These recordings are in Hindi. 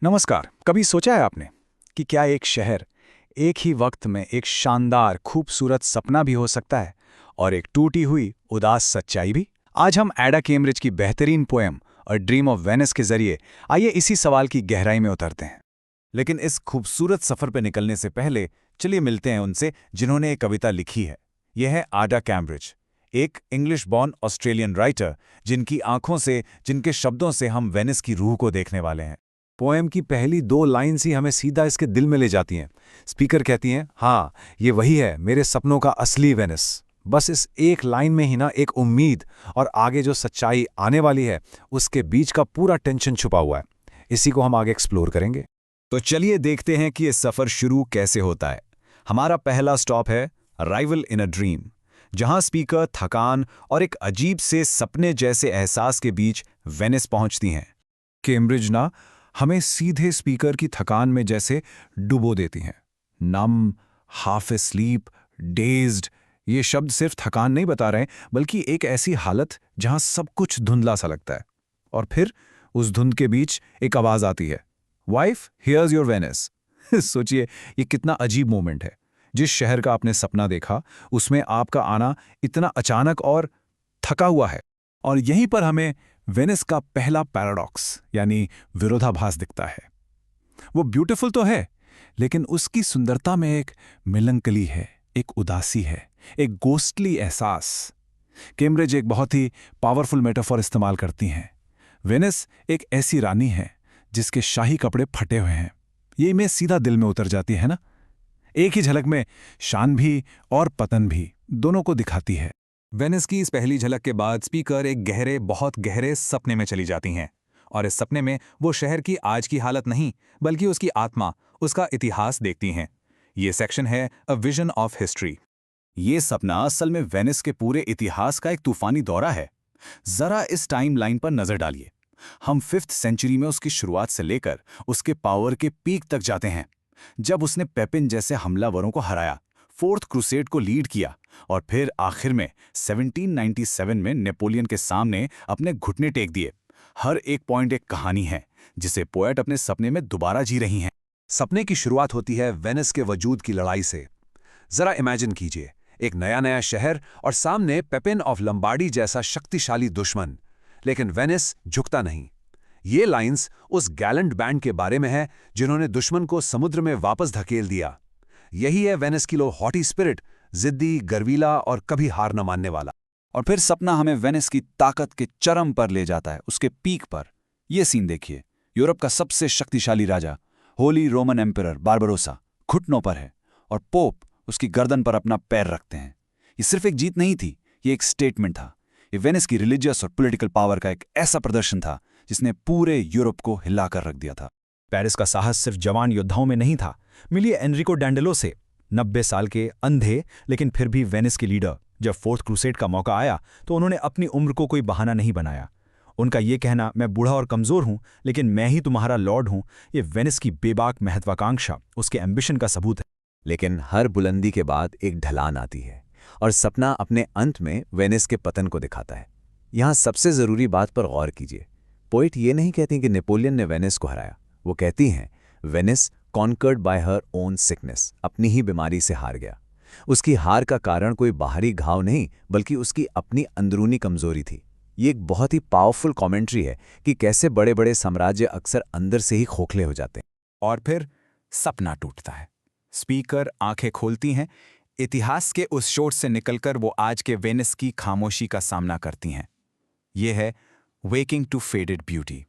नमस्कार। कभी सोचा है आपने कि क्या एक शहर एक ही वक्त में एक शानदार खूबसूरत सपना भी हो सकता है और एक टूटी हुई उदास सच्चाई भी? आज हम एडा कैम्ब्रिज की बेहतरीन पोएम और ड्रीम ऑफ वेनिस के जरिए आइए इसी सवाल की गहराई में उतरते हैं। लेकिन इस खूबसूरत सफर पे निकलने से पहले चलिए मिलते हैं उनसे जिन्होंने एक कविता लिखी है। यह है आडा कैम्ब्रिज, एक इंग्लिश बॉर्न ऑस्ट्रेलियन राइटर जिनकी आंखों से, जिनके शब्दों से हम वेनिस की रूह को देखने वाले हैं। पोएम की पहली 2 लाइन्स ही हमें सीधा इसके दिल में ले जाती हैं। स्पीकर कहती हैं, हाँ ये वही है मेरे सपनों का असली वेनिस। बस इस एक लाइन में ही ना एक उम्मीद और आगे जो सच्चाई आने वाली है उसके बीच का पूरा टेंशन छुपा हुआ है। इसी को हम आगे एक्सप्लोर करेंगे। तो चलिए देखते हैं कि ये सफर शुरू कैसे होता है। हमारा पहला स्टॉप है अराइवल इन अ ड्रीम, जहां स्पीकर थकान और एक अजीब से सपने जैसे एहसास के बीच वेनिस पहुंचती हैं। कैम्ब्रिज ना हमें सीधे स्पीकर की थकान में जैसे डुबो देती हैं। नम, हाफ स्लीप, डेज्ड, ये शब्द सिर्फ थकान नहीं बता रहे बल्कि एक ऐसी हालत जहां सब कुछ धुंधला सा लगता है। और फिर उस धुंध के बीच एक आवाज आती है, वाइफ हियर्स योर वेनिस। सोचिए ये कितना अजीब मोमेंट है। जिस शहर का आपने सपना देखा उसमें आपका आना इतना अचानक और थका हुआ है। और यहीं पर हमें वेनिस का पहला पैराडॉक्स यानी विरोधाभास दिखता है। वो ब्यूटीफुल तो है लेकिन उसकी सुंदरता में एक मेलंकली है, एक उदासी है, एक गोस्टली एहसास। कैम्ब्रिज एक बहुत ही पावरफुल मेटाफोर इस्तेमाल करती हैं। वेनिस एक ऐसी रानी है जिसके शाही कपड़े फटे हुए हैं। ये इमेज सीधा दिल में उतर जाती है ना। एक ही झलक में शान भी और पतन भी दोनों को दिखाती है। वेनिस की इस पहली झलक के बाद स्पीकर एक गहरे, बहुत गहरे सपने में चली जाती हैं। और इस सपने में वो शहर की आज की हालत नहीं बल्कि उसकी आत्मा, उसका इतिहास देखती हैं। ये सेक्शन है अ विजन ऑफ हिस्ट्री। ये सपना असल में वेनिस के पूरे इतिहास का एक तूफानी दौरा है। जरा इस टाइम लाइन पर नजर डालिए। हम 5th सेंचुरी में उसकी शुरुआत से लेकर उसके पावर के पीक तक जाते हैं, जब उसने पेपिन जैसे हमलावरों को हराया, 4th क्रूसेड को लीड किया और फिर आखिर में 1797 में नेपोलियन के सामने अपने घुटने टेक दिए। हर एक पॉइंट एक कहानी है जिसे पोएट अपने सपने में दोबारा जी रही हैं। सपने की शुरुआत होती है वेनिस के वजूद की लड़ाई से। जरा इमेजिन कीजिए, एक नया नया शहर और सामने पेपिन ऑफ लंबार्डी जैसा शक्तिशाली दुश्मन, लेकिन वेनिस झुकता नहीं। ये लाइंस उस गैलेंट बैंड के बारे में है जिन्होंने दुश्मन को समुद्र में वापस धकेल दिया। यही है वेनिस की लो हॉटी स्पिरिट, जिद्दी, गर्वीला और कभी हार न मानने वाला। और फिर सपना हमें वेनिस की ताकत के चरम पर ले जाता है, उसके पीक पर। यह सीन देखिए, यूरोप का सबसे शक्तिशाली राजा, होली रोमन एम्परर बारबरोसा, घुटनों पर है और पोप उसकी गर्दन पर अपना पैर रखते हैं। ये सिर्फ एक जीत नहीं थी, ये एक स्टेटमेंट था। ये वेनिस की रिलीजियस और पॉलिटिकल पावर का एक ऐसा प्रदर्शन था जिसने पूरे यूरोप को हिलाकर रख दिया था। पेरिस का साहस सिर्फ जवान योद्धाओं में नहीं था। मिलिए एनरिको डैंडेलो से, 90 साल के अंधे लेकिन फिर भी वेनिस के लीडर। जब 4th क्रूसेड का मौका आया तो उन्होंने अपनी उम्र को कोई बहाना नहीं बनाया। उनका ये कहना, मैं बूढ़ा और कमजोर हूं लेकिन मैं ही तुम्हारा लॉर्ड हूं, ये वेनिस की बेबाक महत्वाकांक्षा, उसके एम्बिशन का सबूत है। लेकिन हर बुलंदी के बाद एक ढलान आती है और सपना अपने अंत में वेनिस के पतन को दिखाता है। यहाँ सबसे जरूरी बात पर गौर कीजिए। पोइट ये नहीं कहती कि नेपोलियन ने वेनिस को हराया, वो कहती हैं Venice conquered by her own sickness, अपनी ही बीमारी से हार गया। उसकी हार का कारण कोई बाहरी घाव नहीं बल्कि उसकी अपनी अंदरूनी कमजोरी थी। ये एक बहुत ही पावरफुल कमेंट्री है कि कैसे बड़े बड़े साम्राज्य अक्सर अंदर से ही खोखले हो जाते हैं। और फिर सपना टूटता है। स्पीकर आंखें खोलती हैं। इतिहास के उस शोर से निकलकर वो आज के वेनिस की खामोशी का सामना करती हैं। ये है वेकिंग टू फेडेड ब्यूटी।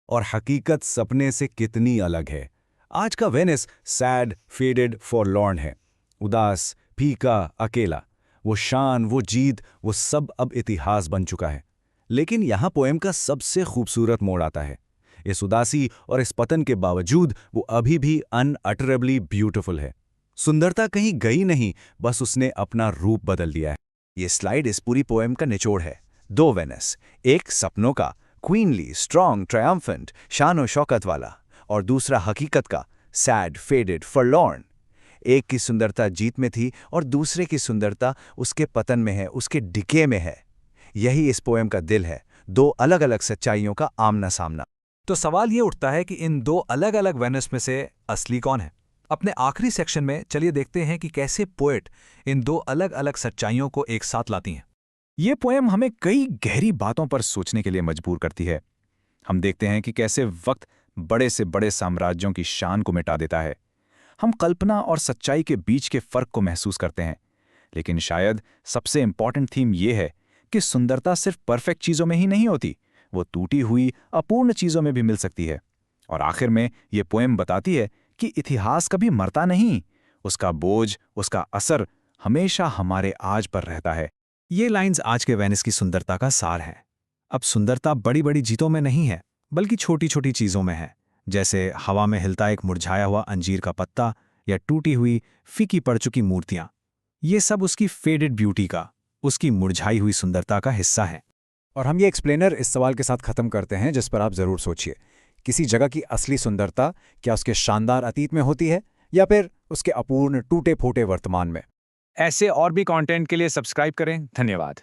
और हकीकत सपने से कितनी अलग है। आज का वेनिस सैड, फेडेड, फॉरलॉर्न है, उदास, फीका, अकेला। वो शान, वो जीत, वो सब अब इतिहास बन चुका है। लेकिन यहां पोएम का सबसे खूबसूरत मोड़ आता है। इस उदासी और इस पतन के बावजूद वो अभी भी अनअटरेबली ब्यूटीफुल है। सुंदरता कहीं गई नहीं, बस उसने अपना रूप बदल दिया है। ये स्लाइड इस पूरी पोएम का निचोड़ है। 2 वेनिस, एक सपनों का क्वीनली, स्ट्रॉन्ग, ट्रायम्फेंट, शान शौकत वाला, और दूसरा हकीकत का सैड, फेडेड, फॉरलॉर्न। एक की सुंदरता जीत में थी और दूसरे की सुंदरता उसके पतन में है, उसके डिके में है। यही इस पोएम का दिल है, 2 अलग अलग सच्चाइयों का आमना सामना। तो सवाल ये उठता है कि इन दो अलग अलग वेनिस में से असली कौन है। अपने आखिरी सेक्शन में चलिए देखते हैं कि कैसे पोएट इन दो अलग अलग सच्चाइयों को एक साथ लाती हैं। ये पोएम हमें कई गहरी बातों पर सोचने के लिए मजबूर करती है। हम देखते हैं कि कैसे वक्त बड़े से बड़े साम्राज्यों की शान को मिटा देता है। हम कल्पना और सच्चाई के बीच के फर्क को महसूस करते हैं। लेकिन शायद सबसे इंपॉर्टेंट थीम ये है कि सुंदरता सिर्फ परफेक्ट चीज़ों में ही नहीं होती, वो टूटी हुई अपूर्ण चीज़ों में भी मिल सकती है। और आखिर में ये पोएम बताती है कि इतिहास कभी मरता नहीं, उसका बोझ, उसका असर हमेशा हमारे आज पर रहता है। ये लाइंस आज के वेनिस की सुंदरता का सार है। अब सुंदरता बड़ी बड़ी जीतों में नहीं है, बल्कि छोटी छोटी चीज़ों में है, जैसे हवा में हिलता एक मुरझाया हुआ अंजीर का पत्ता या टूटी हुई फीकी पड़ चुकी मूर्तियाँ। ये सब उसकी फेडेड ब्यूटी का, उसकी मुरझाई हुई सुंदरता का हिस्सा है। और हम ये एक्सप्लेनर इस सवाल के साथ खत्म करते हैं जिस पर आप जरूर सोचिए, किसी जगह की असली सुंदरता क्या उसके शानदार अतीत में होती है या फिर उसके अपूर्ण टूटे फूटे वर्तमान में। ऐसे और भी कंटेंट के लिए सब्सक्राइब करें। धन्यवाद।